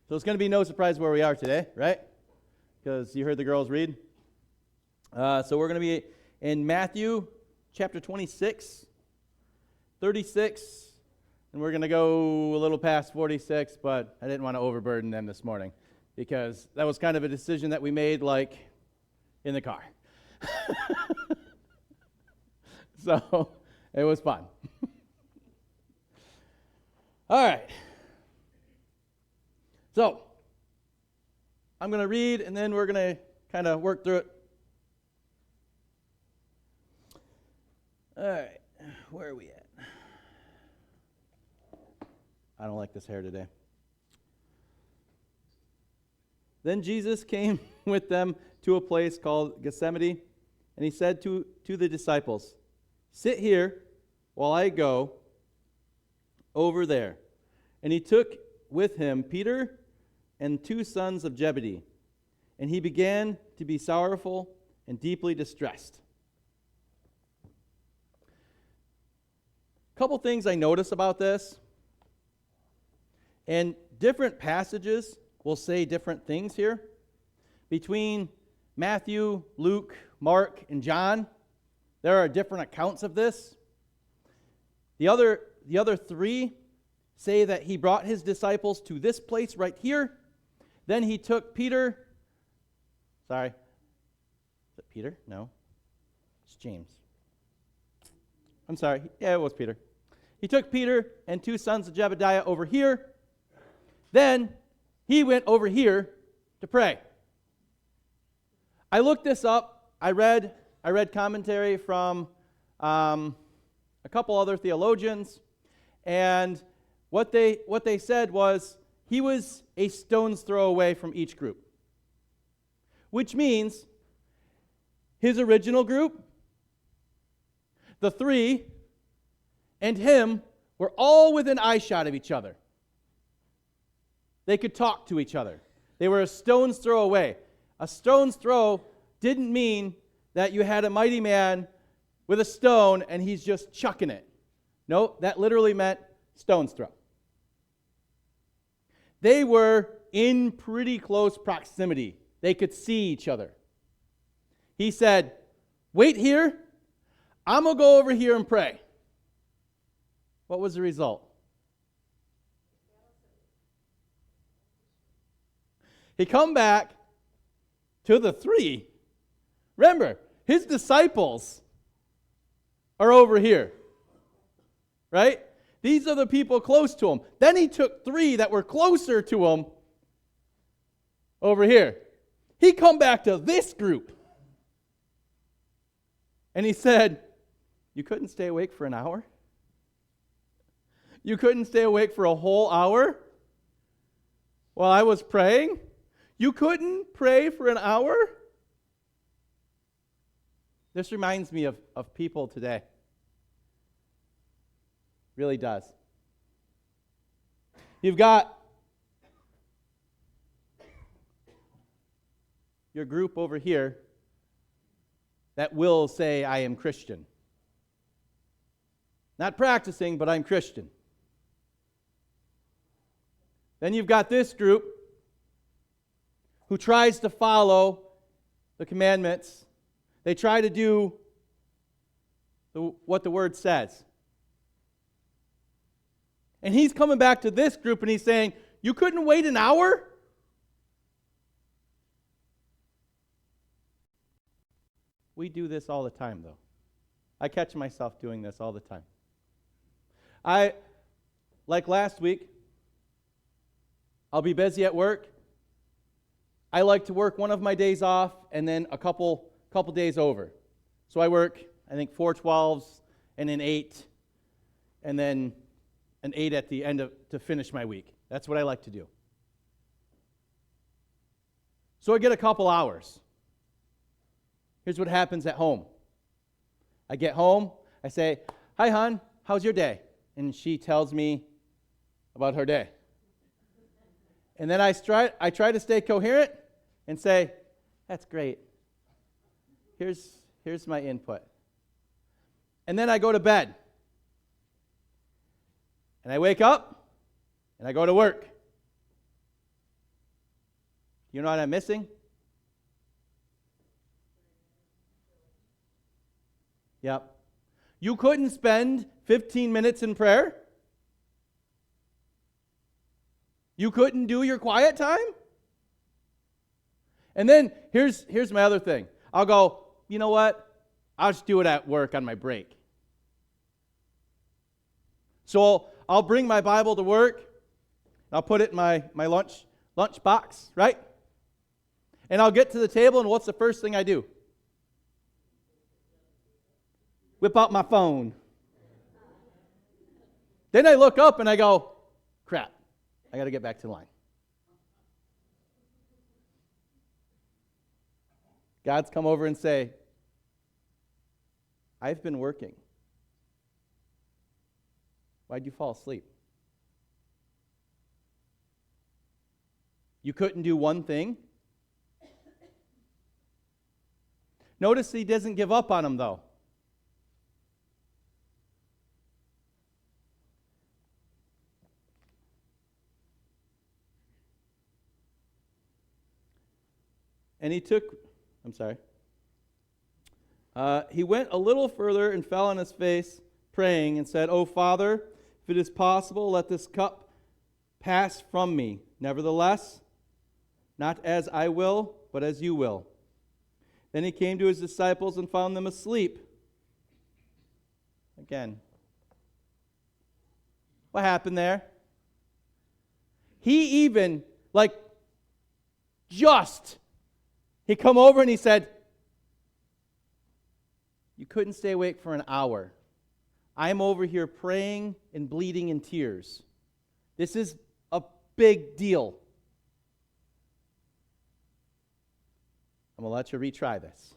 So it's going to be no surprise where we are today, right? Because you heard the girls read. So we're going to be in Matthew chapter 26, 36, and we're going to go a little past 46, but I didn't want to overburden them this morning because that was kind of a decision that we made like in the car. So it was fun. All right. So, I'm going to read, and then we're going to kind of work through it. All right, where are we at? I don't like this hair today. Then Jesus came with them to a place called Gethsemane, and he said to the disciples, "Sit here while I go over there." And he took with him Peter and 2 sons of Zebedee, and he began to be sorrowful and deeply distressed. A couple things I notice about this, and different passages will say different things here. Between Matthew, Luke, Mark, and John, there are different accounts of this. The other 3 say that he brought his disciples to this place right here. Then he took Peter. Sorry. Is it Peter? No. It's James. I'm sorry. Yeah, it was Peter. He took Peter and 2 sons of Zebediah over here. Then he went over here to pray. I looked this up. I read commentary from a couple other theologians, and what they said was he was a stone's throw away from each group, which means his original group, the 3, and him were all within eyeshot of each other. They could talk to each other. They were a stone's throw away. A stone's throw didn't mean that you had a mighty man with a stone and he's just chucking it. No, that literally meant stone's throw. They were in pretty close proximity. They could see each other. He said, "Wait here. I'm going to go over here and pray." What was the result? He come back to the 3. Remember, his disciples are over here. Right? These are the people close to him. Then he took 3 that were closer to him over here. He come back to this group. And he said, "You couldn't stay awake for an hour? You couldn't stay awake for a whole hour while I was praying? You couldn't pray for an hour?" This reminds me of people today. Really does. You've got your group over here that will say, "I am Christian." Not practicing, but I'm Christian. Then you've got this group who tries to follow the commandments. They try to do what the Word says. And he's coming back to this group and he's saying, "You couldn't wait an hour?" We do this all the time, though. I catch myself doing this all the time. Like last week, I'll be busy at work. I like to work one of my days off and then a couple days over. So I work, I think, 4 12s and an 8, and then an 8 at the end to finish my week. That's what I like to do. So I get a couple hours. Here's what happens at home. I get home, I say, "Hi, hon, how's your day?" And she tells me about her day. And then I try to stay coherent and say, "That's great. Here's my input." And then I go to bed. And I wake up, and I go to work. You know what I'm missing? Yep. You couldn't spend 15 minutes in prayer? You couldn't do your quiet time? And then here's my other thing. I'll go, you know what? I'll just do it at work on my break. So I'll bring my Bible to work. I'll put it in my lunch box, right? And I'll get to the table, and what's the first thing I do? Whip out my phone. Then I look up and I go, crap, I got to get back to the line. God's come over and say, I've been working. Why'd you fall asleep? You couldn't do one thing? Notice he doesn't give up on him, though. And he went a little further and fell on his face, praying, and said, "O Father, if it is possible, let this cup pass from me. Nevertheless, not as I will, but as you will." Then he came to his disciples and found them asleep. Again. What happened there? He even, he come over and he said, "You couldn't stay awake for an hour. I'm over here praying and bleeding in tears. This is a big deal. I'm going to let you retry this.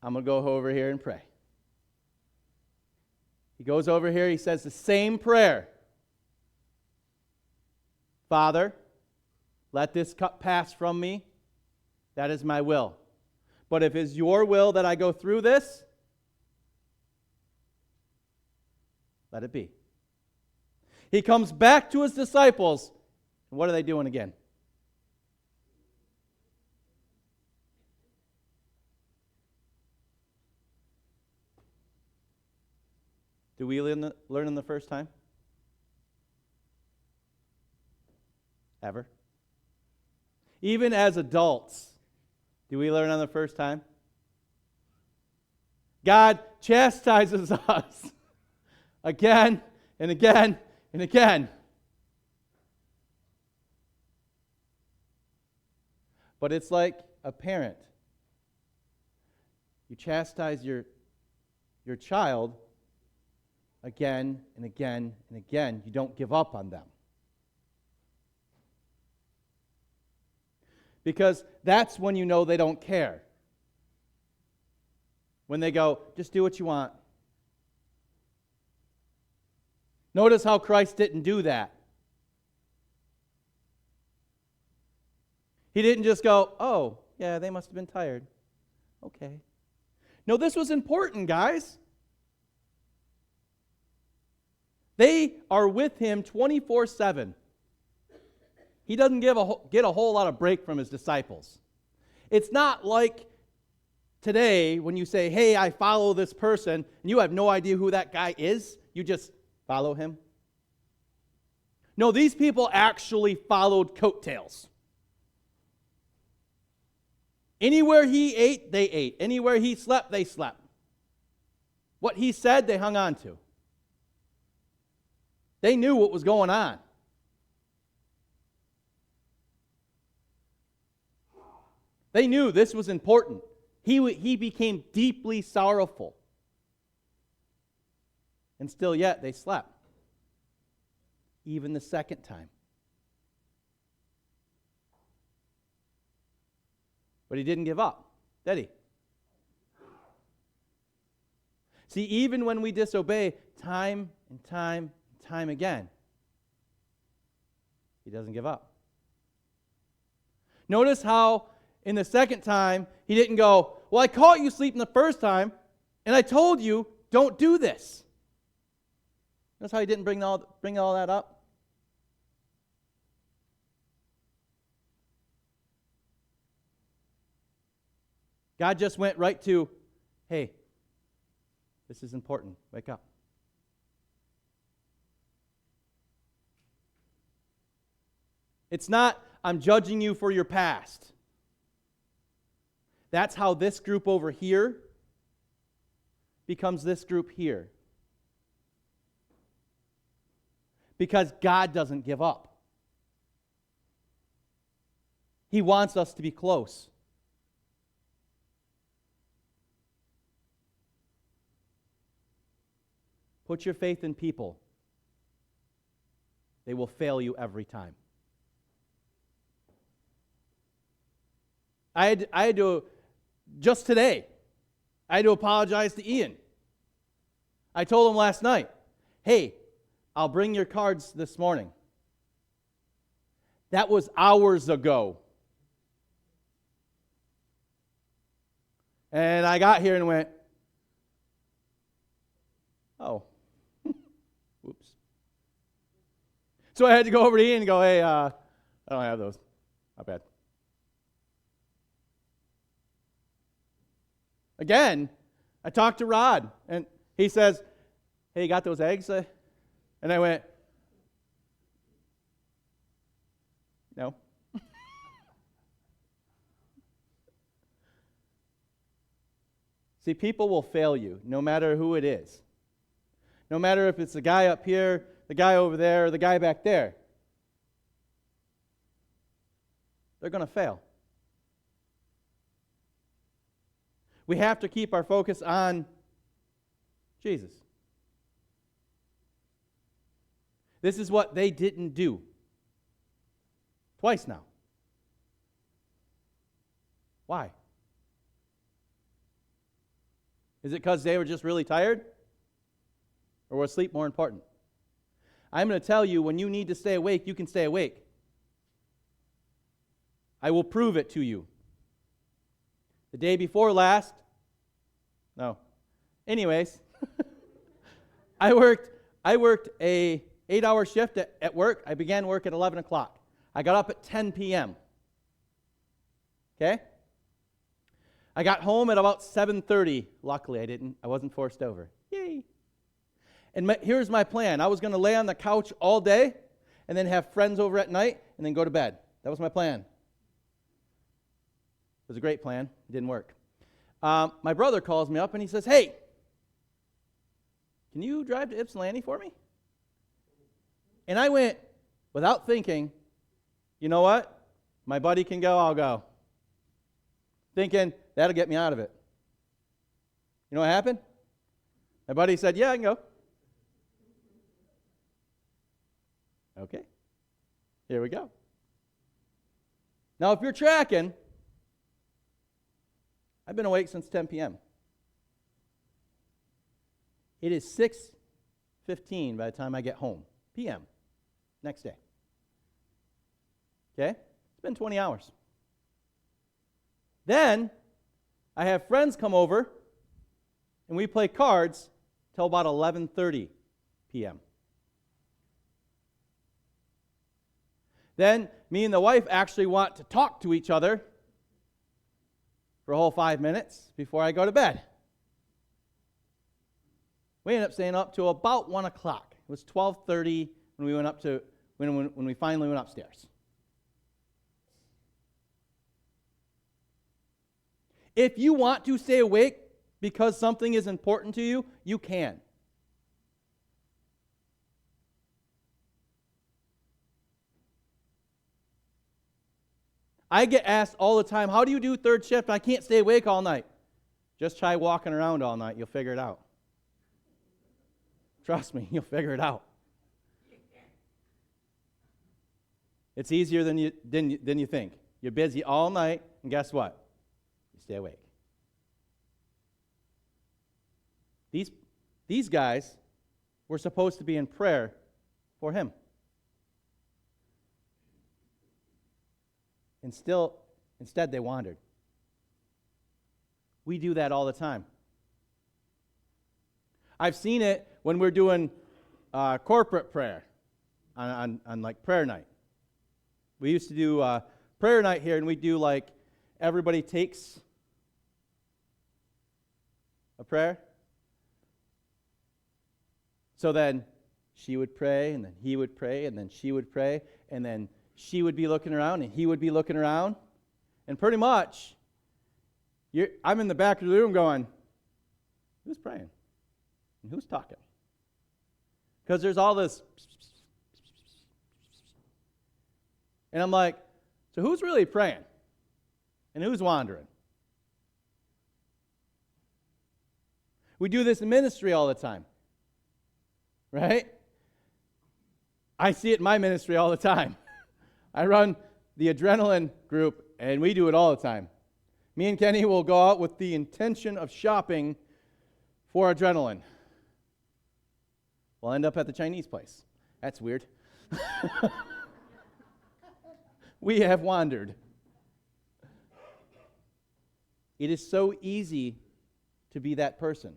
I'm going to go over here and pray." He goes over here, he says the same prayer. "Father, let this cup pass from me. That is my will. But if it's your will that I go through this, let it be." He comes back to his disciples, and what are they doing again? Do we learn in the first time? Ever? Even as adults, do we learn on the first time? God chastises us again and again and again. But it's like a parent. You chastise your child again and again and again. You don't give up on them. Because that's when you know they don't care. When they go, "Just do what you want." Notice how Christ didn't do that. He didn't just go, "Oh, yeah, they must have been tired. Okay." No, this was important, guys. They are with him 24/7. He doesn't get a whole lot of break from his disciples. It's not like today when you say, "Hey, I follow this person," and you have no idea who that guy is. You just follow him. No, these people actually followed coattails. Anywhere he ate, they ate. Anywhere he slept, they slept. What he said, they hung on to. They knew what was going on. They knew this was important. He became deeply sorrowful. And still yet, they slept. Even the second time. But he didn't give up, did he? See, even when we disobey time and time and time again, he doesn't give up. Notice how in the second time, he didn't go, "Well, I caught you sleeping the first time, and I told you, don't do this." Notice how he didn't bring all that up? God just went right to, hey, this is important. Wake up. It's not, I'm judging you for your past. That's how this group over here becomes this group here. Because God doesn't give up. He wants us to be close. Put your faith in people. They will fail you every time. I had to, just today, I had to apologize to Ian. I told him last night, hey, I'll bring your cards this morning. That was hours ago. And I got here and went, oh, whoops. So I had to go over to Ian and go, hey, I don't have those. Not bad. Again, I talked to Rod, and he says, hey, you got those eggs? And I went, no. See, people will fail you, no matter who it is. No matter if it's the guy up here, the guy over there, or the guy back there. They're going to fail. We have to keep our focus on Jesus. This is what they didn't do. Twice now. Why? Is it because they were just really tired? Or was sleep more important? I'm going to tell you, when you need to stay awake, you can stay awake. I will prove it to you. The day before last, no. Anyways, I worked a 8-hour shift at work. I began work at 11 o'clock. I got up at 10 p.m. Okay? I got home at about 7:30. Luckily, I wasn't forced over. Yay. And here's my plan. I was going to lay on the couch all day and then have friends over at night and then go to bed. That was my plan. It was a great plan. It didn't work. My brother calls me up and he says, hey, can you drive to Ypsilanti for me? And I went, without thinking, you know what? My buddy can go, I'll go. Thinking, that'll get me out of it. You know what happened? My buddy said, yeah, I can go. Okay. Here we go. Now, if you're tracking, I've been awake since 10 p.m. It is 6:15 by the time I get home, p.m., next day. Okay? It's been 20 hours. Then, I have friends come over, and we play cards till about 11:30 p.m. Then, me and the wife actually want to talk to each other for a whole 5 minutes before I go to bed. We ended up staying up till about 1 o'clock. It was 12:30 when we went up to when we finally went upstairs. If you want to stay awake because something is important to you, you can. I get asked all the time, how do you do third shift? I can't stay awake all night. Just try walking around all night. You'll figure it out. Trust me, you'll figure it out. It's easier than you think. You're busy all night, and guess what? You stay awake. These guys were supposed to be in prayer for him. Instead, they wandered. We do that all the time. I've seen it when we're doing corporate prayer on like prayer night. We used to do prayer night here, and we do like everybody takes prayer? So then she would pray, and then he would pray, and then she would pray, and then she would be looking around, and he would be looking around. And pretty much, I'm in the back of the room going, who's praying? And who's talking? Because there's all this. And I'm like, so who's really praying? And who's wandering? We do this in ministry all the time. Right? I see it in my ministry all the time. I run the adrenaline group, and we do it all the time. Me and Kenny will go out with the intention of shopping for adrenaline. We'll end up at the Chinese place. That's weird. We have wandered. It is so easy to be that person.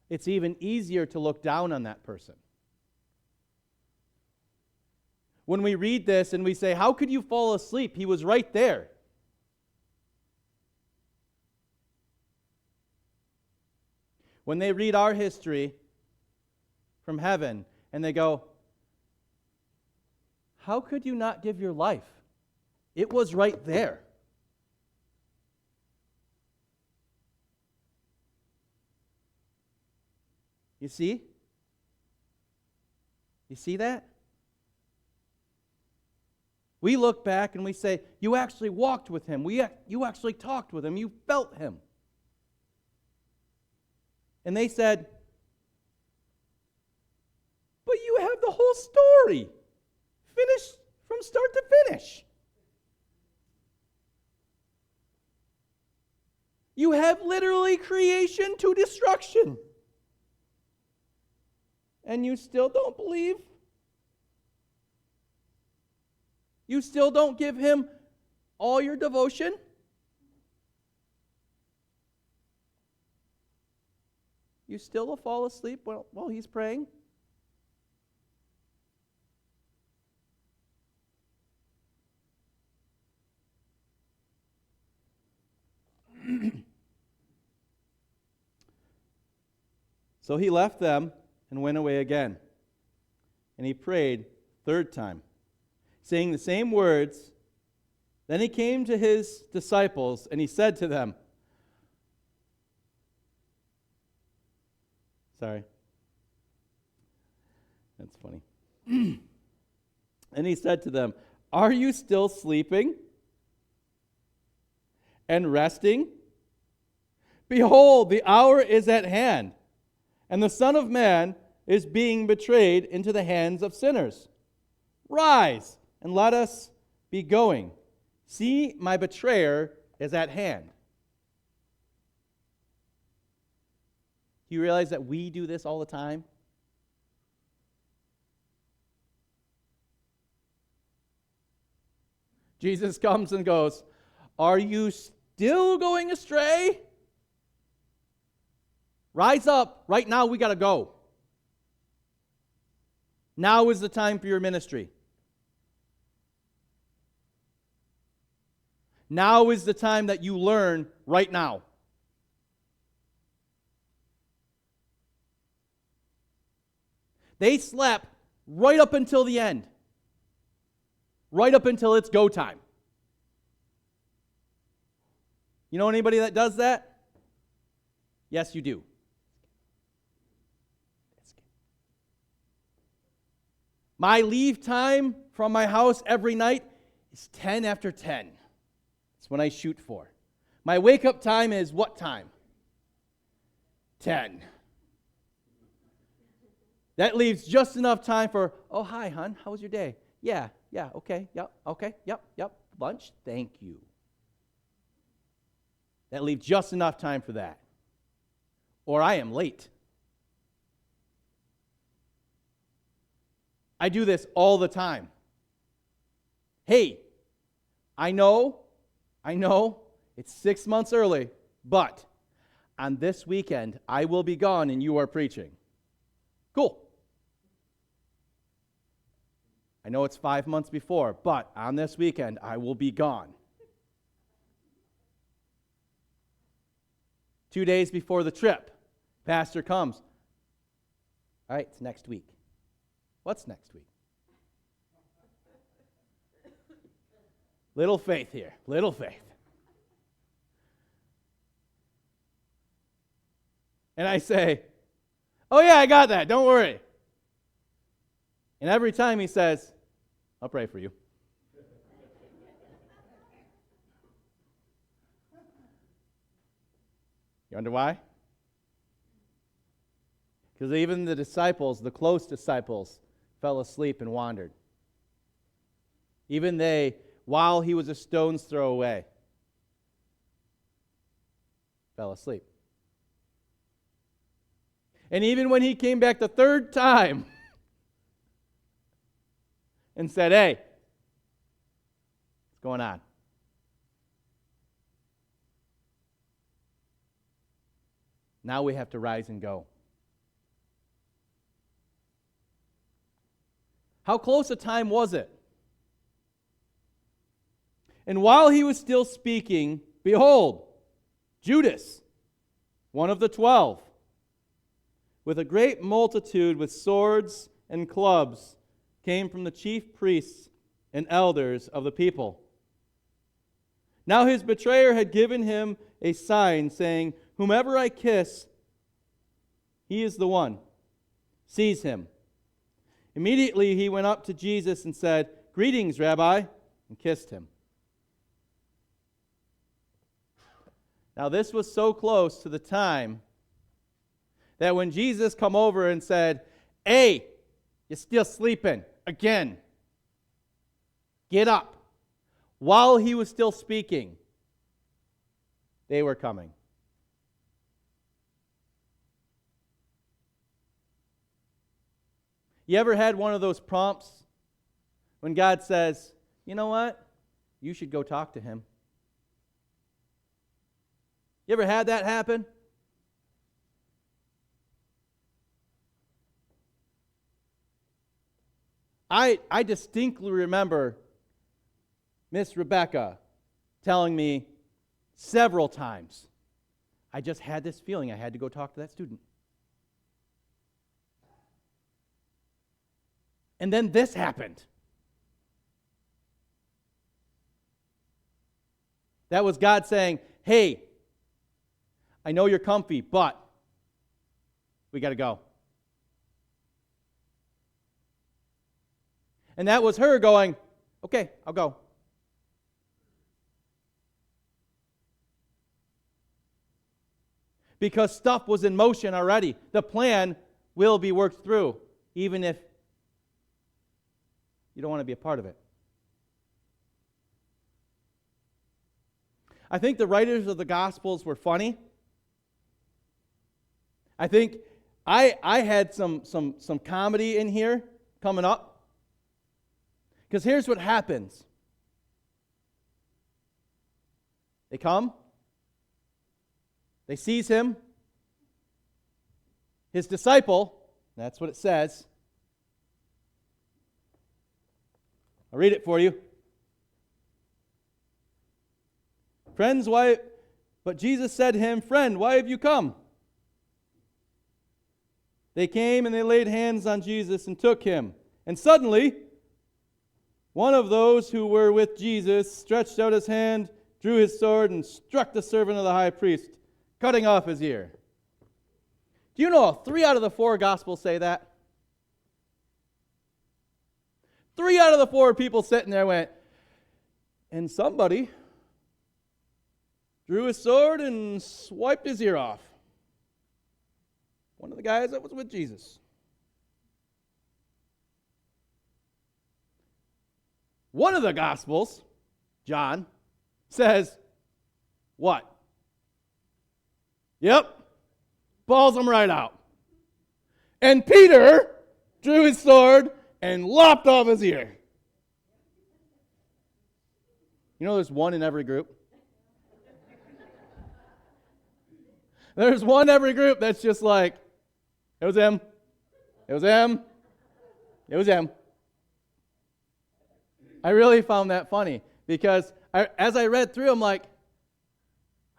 It's even easier to look down on that person. When we read this and we say, how could you fall asleep? He was right there. When they read our history from heaven and they go, how could you not give your life? It was right there. You see? You see that? We look back and we say, you actually walked with him. You actually talked with him. You felt him. And they said, but you have the whole story. Finished from start to finish. You have literally creation to destruction. And you still don't believe? You still don't give him all your devotion? You still will fall asleep while he's praying? So he left them and went away again. And he prayed third time, saying the same words. Then he came to his disciples, and he said to them, sorry. That's funny. And he said to them, are you still sleeping and resting? Behold, the hour is at hand, and the Son of Man is being betrayed into the hands of sinners. Rise, and let us be going. See, my betrayer is at hand. Do you realize that we do this all the time? Jesus comes and goes, are you still going astray? Rise up. Right now we got to go. Now is the time for your ministry. Now is the time that you learn right now. They slept right up until the end. Right up until it's go time. You know anybody that does that? Yes, you do. My leave time from my house every night is 10 after 10. That's when I shoot for. My wake-up time is what time? 10. That leaves just enough time for, oh, hi, hon, how was your day? Yeah, okay, yep, lunch, thank you. That leaves just enough time for that. Or I am late. I do this all the time. Hey, I know, it's 6 months early, but on this weekend, I will be gone and you are preaching. Cool. I know it's 5 months before, but on this weekend, I will be gone. 2 days before the trip, pastor comes. All right, it's next week. What's next week? Little faith here, little faith. And I say, oh yeah, I got that, don't worry. And every time he says, I'll pray for you. You wonder why? Because even the disciples, the close disciples, fell asleep and wandered. Even they, while he was a stone's throw away, fell asleep. And even when he came back the third time and said, hey, what's going on? Now we have to rise and go. How close a time was it? And while he was still speaking, behold, Judas, one of the 12, with a great multitude with swords and clubs, came from the chief priests and elders of the people. Now his betrayer had given him a sign, saying, whomever I kiss, he is the one. Seize him. Immediately he went up to Jesus and said, greetings, Rabbi, and kissed him. Now this was so close to the time that when Jesus come over and said, hey, you're still sleeping again. Get up. While he was still speaking, they were coming. You ever had one of those prompts when God says, you know what? You should go talk to him. You ever had that happen? I distinctly remember Miss Rebecca telling me several times, I just had this feeling I had to go talk to that student. And then this happened. That was God saying, hey, I know you're comfy, but we got to go. And that was her going, okay, I'll go. Because stuff was in motion already. The plan will be worked through, even if you don't want to be a part of it. I think the writers of the Gospels were funny. I think I had some comedy in here coming up. Because here's what happens. They come. They seize him. His disciple, that's what it says. I'll read it for you. Friends, why? But Jesus said to him, friend, why have you come? They came and they laid hands on Jesus and took him. And suddenly, one of those who were with Jesus stretched out his hand, drew his sword, and struck the servant of the high priest, cutting off his ear. Do you know 3 out of the 4 Gospels say that? 3 out of the 4 people sitting there went, and somebody drew his sword and swiped his ear off. One of the guys that was with Jesus. One of the Gospels, John, says, what? Yep, balls him right out. And Peter drew his sword and lopped off his ear. You know there's one in every group? There's one in every group that's just like, it was him, it was him, it was him. I really found that funny because as I read through, I'm like,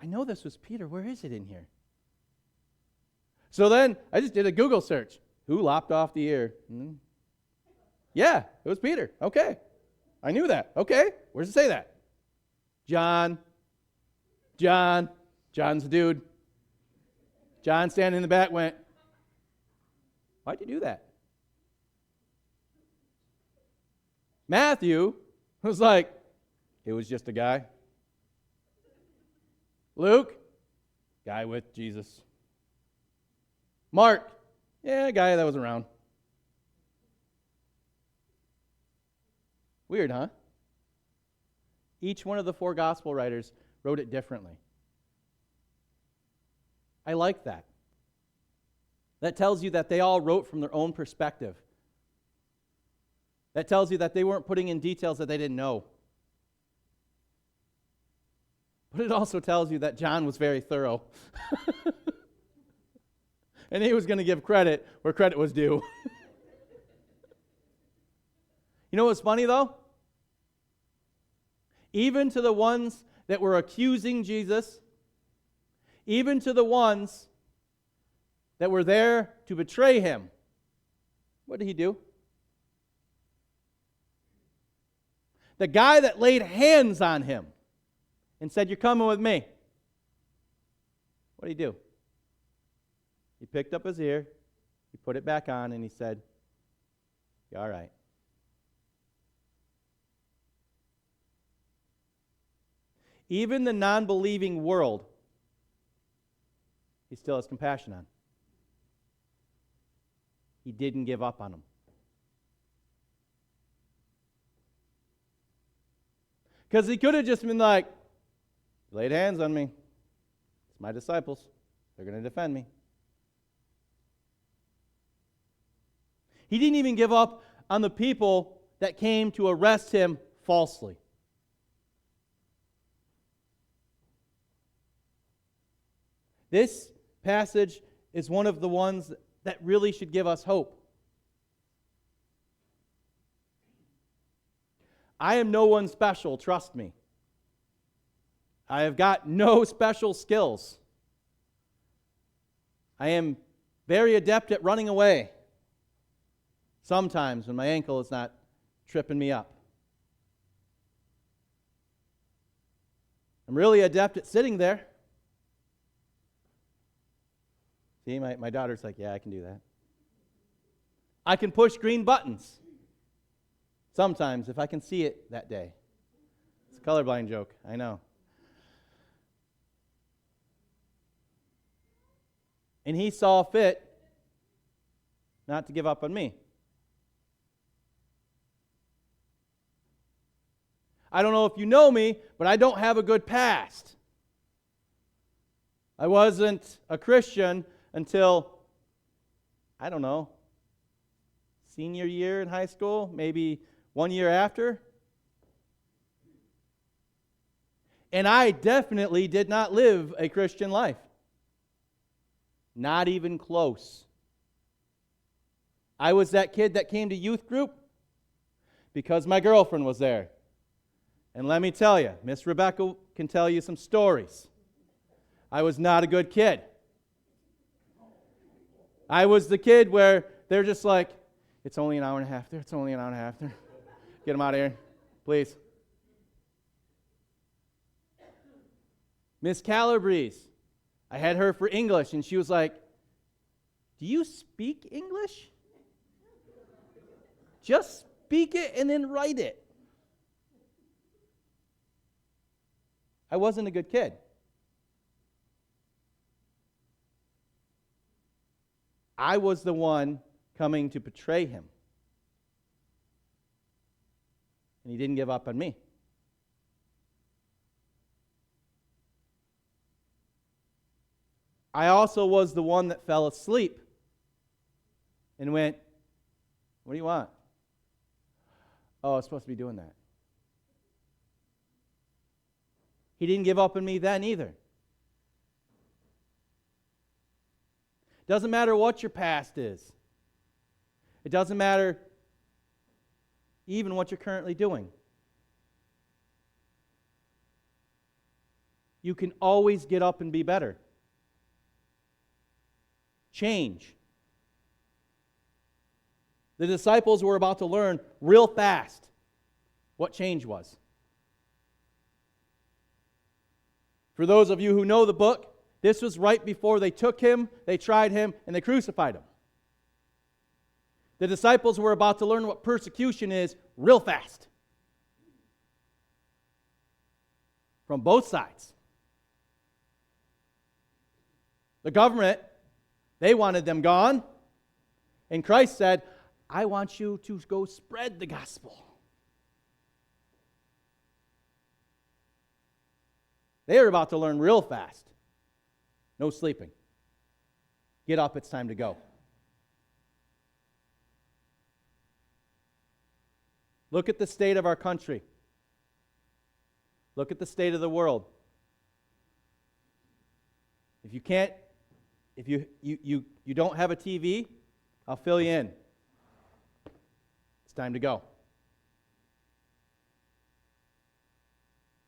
I know this was Peter. Where is it in here? So then I just did a Google search. Who lopped off the ear? Yeah, it was Peter. Okay. I knew that. Okay. Where does it say that? John. John's the dude. John standing in the back went, why'd you do that? Matthew was like, it was just a guy. Luke, guy with Jesus. Mark, yeah, a guy that was around. Weird, huh? Each one of the 4 gospel writers wrote it differently. I like that. That tells you that they all wrote from their own perspective. That tells you that they weren't putting in details that they didn't know. But it also tells you that John was very thorough. And he was going to give credit where credit was due. You know what's funny, though? Even to the ones that were accusing Jesus, even to the ones that were there to betray him, what did he do? The guy that laid hands on him and said, you're coming with me. What did he do? He picked up his ear, he put it back on, and he said, you all right? Even the non-believing world, he still has compassion on. He didn't give up on them. Because he could have just been like, laid hands on me. It's my disciples. They're going to defend me. He didn't even give up on the people that came to arrest him falsely. This passage is one of the ones that really should give us hope. I am no one special, trust me. I have got no special skills. I am very adept at running away. Sometimes when my ankle is not tripping me up. I'm really adept at sitting there. See, my daughter's like, yeah, I can do that. I can push green buttons. Sometimes, if I can see it that day. It's a colorblind joke, I know. And he saw fit not to give up on me. I don't know if you know me, but I don't have a good past. I wasn't a Christian until, I don't know, senior year in high school, maybe 1 year after. And I definitely did not live a Christian life. Not even close. I was that kid that came to youth group because my girlfriend was there. And let me tell you, Miss Rebecca can tell you some stories. I was not a good kid. I was the kid where they're just like, it's only an hour and a half there, it's only an hour and a half there. Get them out of here, please. Miss Calabrese, I had her for English, and she was like, do you speak English? Just speak it and then write it. I wasn't a good kid. I was the one coming to betray him. And he didn't give up on me. I also was the one that fell asleep and went, what do you want? Oh, I was supposed to be doing that. He didn't give up on me then either. Doesn't matter what your past is. It doesn't matter even what you're currently doing. You can always get up and be better. change. The disciples were about to learn real fast what change was. For those of you who know the book, this was right before they took him, they tried him, and they crucified him. The disciples were about to learn what persecution is real fast. From both sides. The government, they wanted them gone. And Christ said, I want you to go spread the gospel. They are about to learn real fast. No sleeping. Get up, it's time to go. Look at the state of our country. Look at the state of the world. If you can't, if you don't have a TV, I'll fill you in. It's time to go.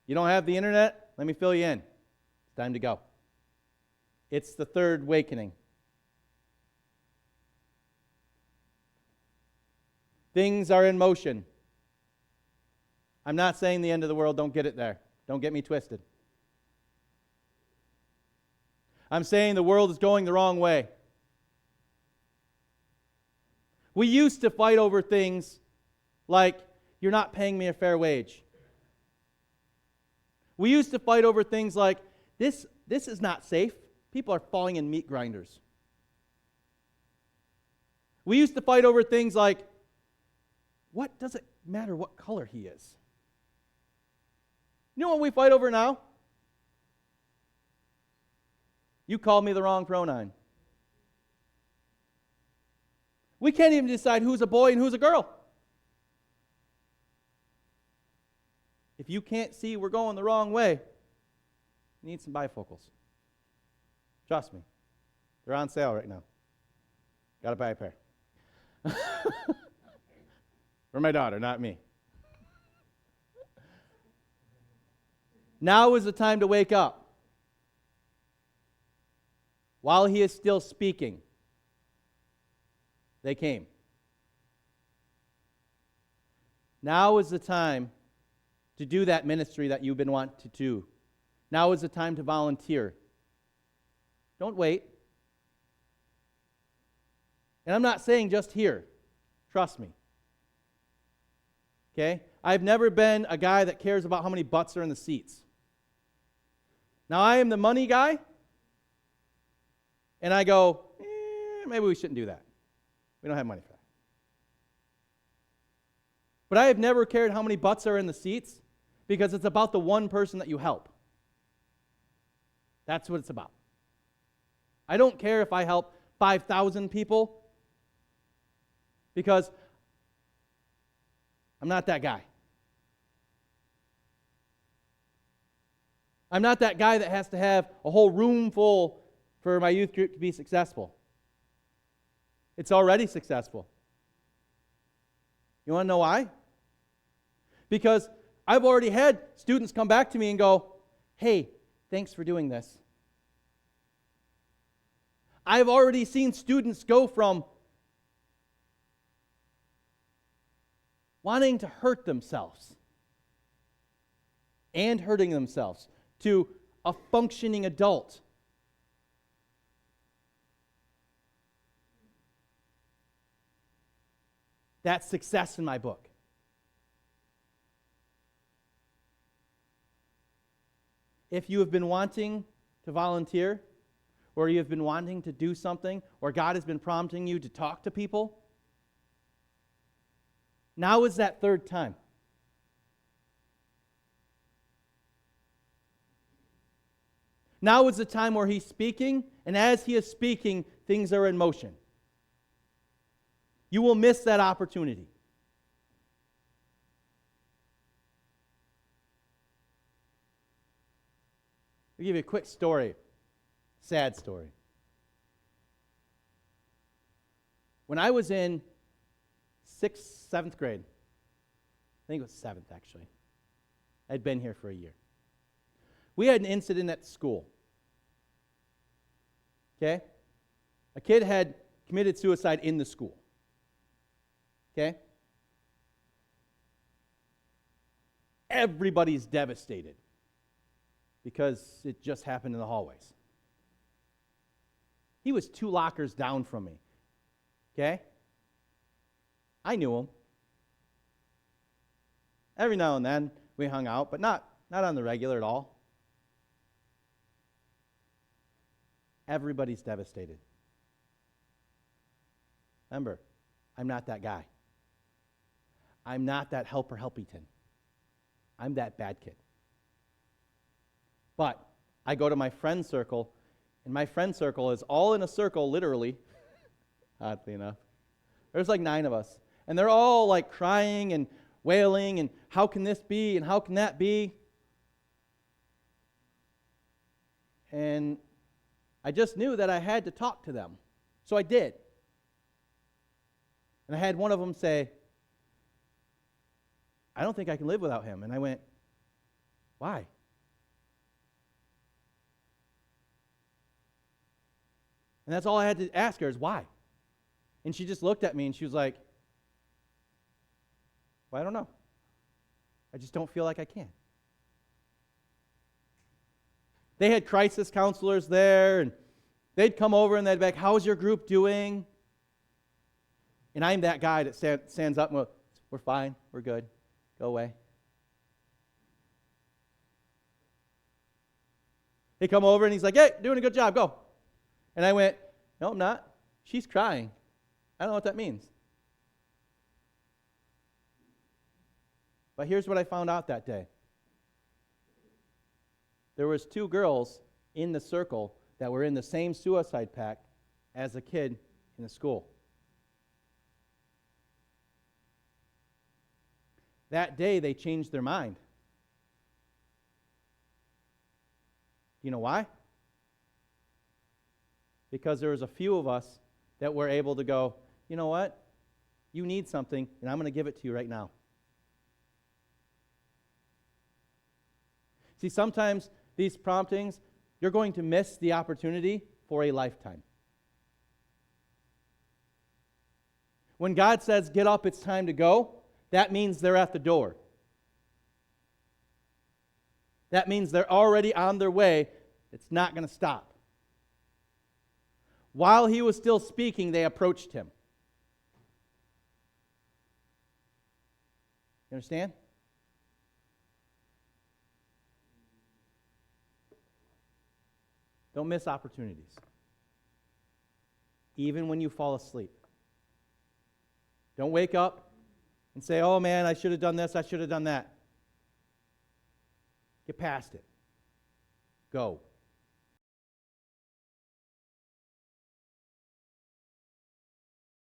You don't have the internet? Let me fill you in. It's time to go. It's the third awakening. Things are in motion. I'm not saying the end of the world, don't get it there. Don't get me twisted. I'm saying the world is going the wrong way. We used to fight over things like, you're not paying me a fair wage. We used to fight over things like, this is not safe. People are falling in meat grinders. We used to fight over things like, what does it matter what color he is? You know what we fight over now? You called me the wrong pronoun. We can't even decide who's a boy and who's a girl. If you can't see we're going the wrong way, you need some bifocals. Trust me. They're on sale right now. Got to buy a pair. For my daughter, not me. Now is the time to wake up. While he is still speaking, they came. Now is the time to do that ministry that you've been wanting to do. Now is the time to volunteer. Don't wait. And I'm not saying just here. Trust me. Okay? I've never been a guy that cares about how many butts are in the seats. Now, I am the money guy, and I go, maybe we shouldn't do that. We don't have money for that. But I have never cared how many butts are in the seats because it's about the one person that you help. That's what it's about. I don't care if I help 5,000 people because I'm not that guy. I'm not that guy that has to have a whole room full for my youth group to be successful. It's already successful. You want to know why? Because I've already had students come back to me and go, hey, thanks for doing this. I've already seen students go from wanting to hurt themselves and hurting themselves to a functioning adult. That's success in my book. If you have been wanting to volunteer, or you have been wanting to do something, or God has been prompting you to talk to people, now is that third time. Now is the time where he's speaking, and as he is speaking, things are in motion. You will miss that opportunity. I'll give you a quick story, sad story. When I was in 6th, 7th grade, I think it was 7th actually, I'd been here for a year. We had an incident at school. Okay? A kid had committed suicide in the school. Okay? Everybody's devastated because it just happened in the hallways. He was 2 lockers down from me. Okay? I knew him. Every now and then we hung out, but not on the regular at all. Everybody's devastated. Remember, I'm not that guy. I'm not that helper helpington. I'm that bad kid. But I go to my friend circle, and my friend circle is all in a circle, literally, oddly enough. There's like 9 of us, and they're all like crying and wailing, and how can this be, and how can that be? And I just knew that I had to talk to them, so I did. And I had one of them say, I don't think I can live without him. And I went, why? And that's all I had to ask her is why. And she just looked at me and she was like, well, I don't know. I just don't feel like I can. They had crisis counselors there, and they'd come over and they'd be like, how's your group doing? And I'm that guy that stands up and goes, we're fine, we're good, go away. They come over and he's like, hey, doing a good job, go. And I went, no, I'm not. She's crying. I don't know what that means. But here's what I found out that day. There was 2 girls in the circle that were in the same suicide pact as a kid in the school. That day, they changed their mind. You know why? Because there was a few of us that were able to go, you know what? You need something, and I'm going to give it to you right now. See, sometimes these promptings, you're going to miss the opportunity for a lifetime. When God says, get up, it's time to go, that means they're at the door. That means they're already on their way. It's not going to stop. While he was still speaking, they approached him. You understand? Don't miss opportunities. Even when you fall asleep. Don't wake up and say, oh man, I should have done this, I should have done that. Get past it. Go.